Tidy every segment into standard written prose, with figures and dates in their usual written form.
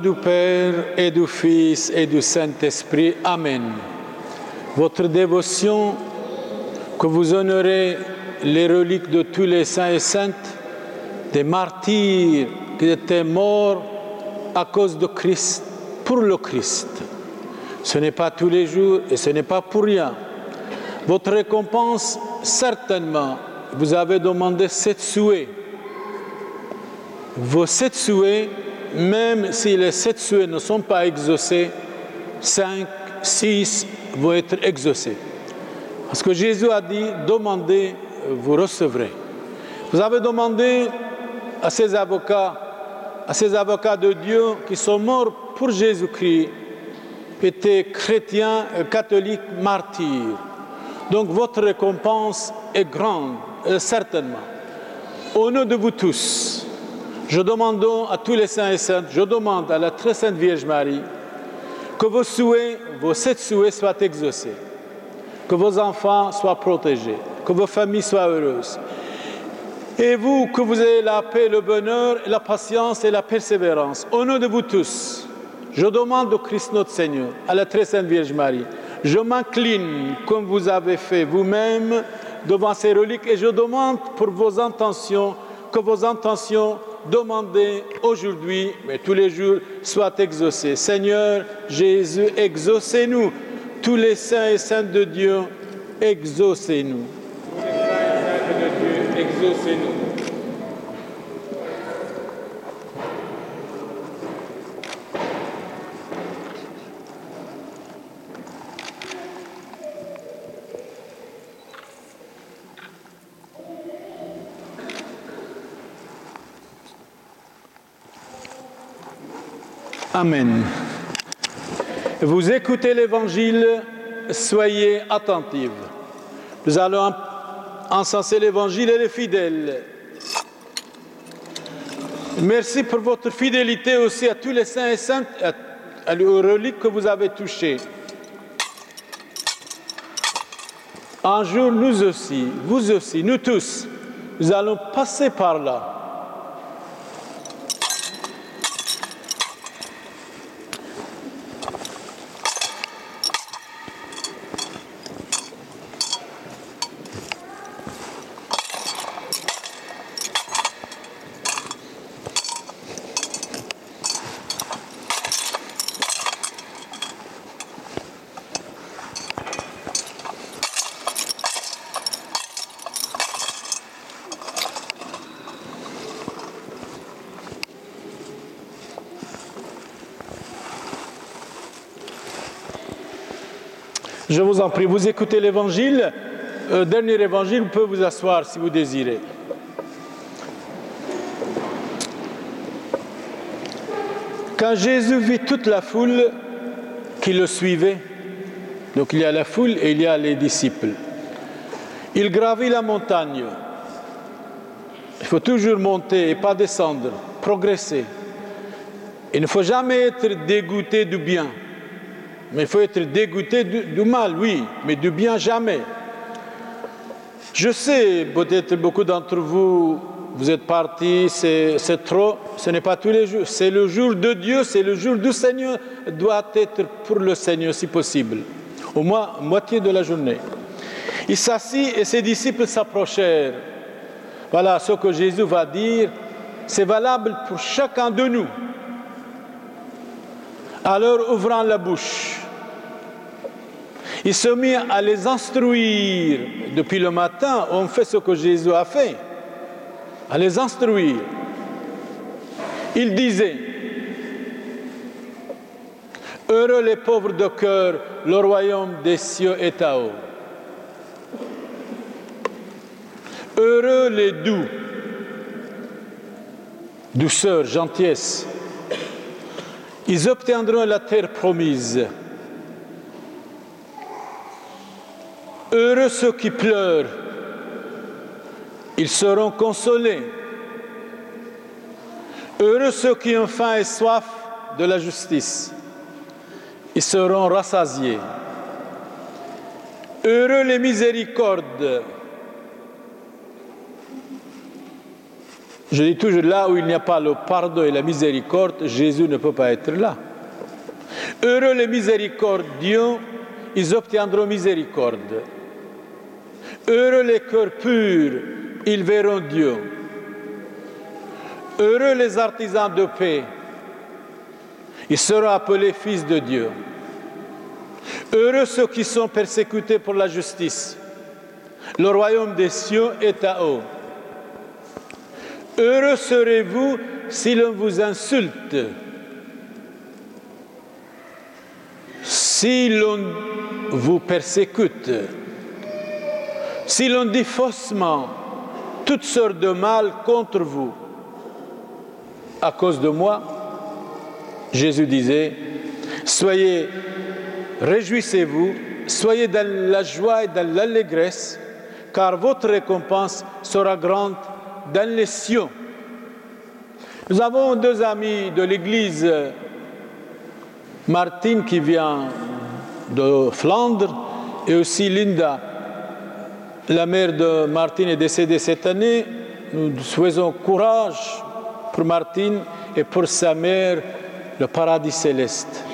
du Père et du Fils et du Saint-Esprit. Amen. Votre dévotion, que vous honorez les reliques de tous les saints et saintes, des martyrs qui étaient morts à cause de Christ, pour le Christ. Ce n'est pas tous les jours et ce n'est pas pour rien. Votre récompense, certainement, vous avez demandé 7 souhaits. Vos 7 souhaits, même si les 7 souhaits ne sont pas exaucés, 5, 6 vont être exaucés. Parce que Jésus a dit, demandez, vous recevrez. Vous avez demandé à ces avocats de Dieu qui sont morts pour Jésus-Christ, étaient chrétiens, catholiques, martyrs. Donc votre récompense est grande, certainement. Au nom de vous tous, je demande à tous les saints et saintes, je demande à la très sainte Vierge Marie, que vos souhaits, vos 7 souhaits soient exaucés, que vos enfants soient protégés, que vos familles soient heureuses. Et vous, que vous ayez la paix, le bonheur, la patience et la persévérance. Au nom de vous tous, je demande au Christ notre Seigneur, à la très sainte Vierge Marie, je m'incline comme vous avez fait vous-même devant ces reliques et je demande pour vos intentions, que vos intentions demandées aujourd'hui, mais tous les jours, soient exaucées. Seigneur Jésus, exaucez-nous. Tous les saints et saintes de Dieu, exaucez-nous. Tous les saints et saintes de Dieu, exaucez-nous. Amen. Vous écoutez l'Évangile, soyez attentifs. Nous allons encenser l'Évangile et les fidèles. Merci pour votre fidélité aussi à tous les saints et saintes, aux reliques que vous avez touchées. Un jour, nous aussi, vous aussi, nous tous, nous allons passer par là. Je vous en prie, vous écoutez l'Évangile, dernier Évangile, vous pouvez vous asseoir si vous désirez. Quand Jésus vit toute la foule qui le suivait, donc il y a la foule et il y a les disciples, il gravit la montagne. Il faut toujours monter et pas descendre, progresser. Il ne faut jamais être dégoûté du bien. Mais il faut être dégoûté du mal, oui, mais du bien, jamais. Je sais, peut-être beaucoup d'entre vous, vous êtes partis, c'est trop, ce n'est pas tous les jours. C'est le jour de Dieu, c'est le jour du Seigneur, doit être pour le Seigneur si possible. Au moins, moitié de la journée. Il s'assit et ses disciples s'approchèrent. Voilà ce que Jésus va dire, c'est valable pour chacun de nous. Alors, ouvrant la bouche, il se mit à les instruire. Depuis le matin, on fait ce que Jésus a fait, à les instruire. Il disait, « Heureux les pauvres de cœur, le royaume des cieux est à eux. Heureux les doux, douceur, gentillesse. Ils obtiendront la terre promise. Heureux ceux qui pleurent, ils seront consolés. Heureux ceux qui ont faim et soif de la justice, ils seront rassasiés. Heureux les miséricordes, Je dis toujours, là où il n'y a pas le pardon et la miséricorde, Jésus ne peut pas être là. Heureux les miséricordieux, ils obtiendront miséricorde. Heureux les cœurs purs, ils verront Dieu. Heureux les artisans de paix, ils seront appelés fils de Dieu. Heureux ceux qui sont persécutés pour la justice, le royaume des cieux est à eux. Heureux serez-vous si l'on vous insulte, si l'on vous persécute, si l'on dit faussement toutes sortes de mal contre vous. À cause de moi, Jésus disait, réjouissez-vous, soyez dans la joie et dans l'allégresse, car votre récompense sera grande dans les cieux. Nous avons deux amis de l'église, Martine qui vient de Flandre et aussi Linda. La mère de Martine est décédée cette année. Nous souhaitons courage pour Martine et pour sa mère, le paradis céleste.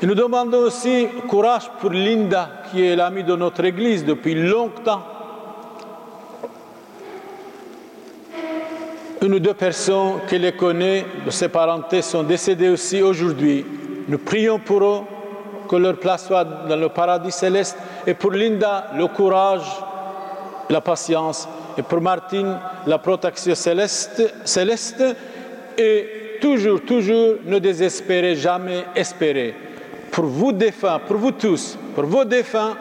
Et nous demandons aussi courage pour Linda, qui est l'amie de notre église depuis longtemps. Une ou deux personnes qu'elle connaît, de ses parentés, sont décédées aussi aujourd'hui. Nous prions pour eux, que leur place soit dans le paradis céleste. Et pour Linda, le courage, la patience. Et pour Martine, la protection céleste. Et toujours, ne désespérez jamais, espérez. Pour vous défunts, pour vous tous, pour vos défunts,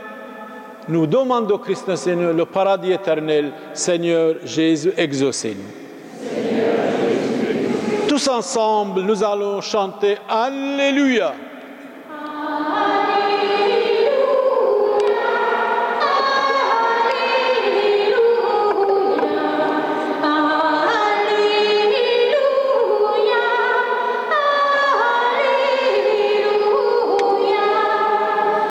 nous demandons au Christ le Seigneur le paradis éternel. Seigneur Jésus, exaucez-nous. Tous ensemble, nous allons chanter Alléluia.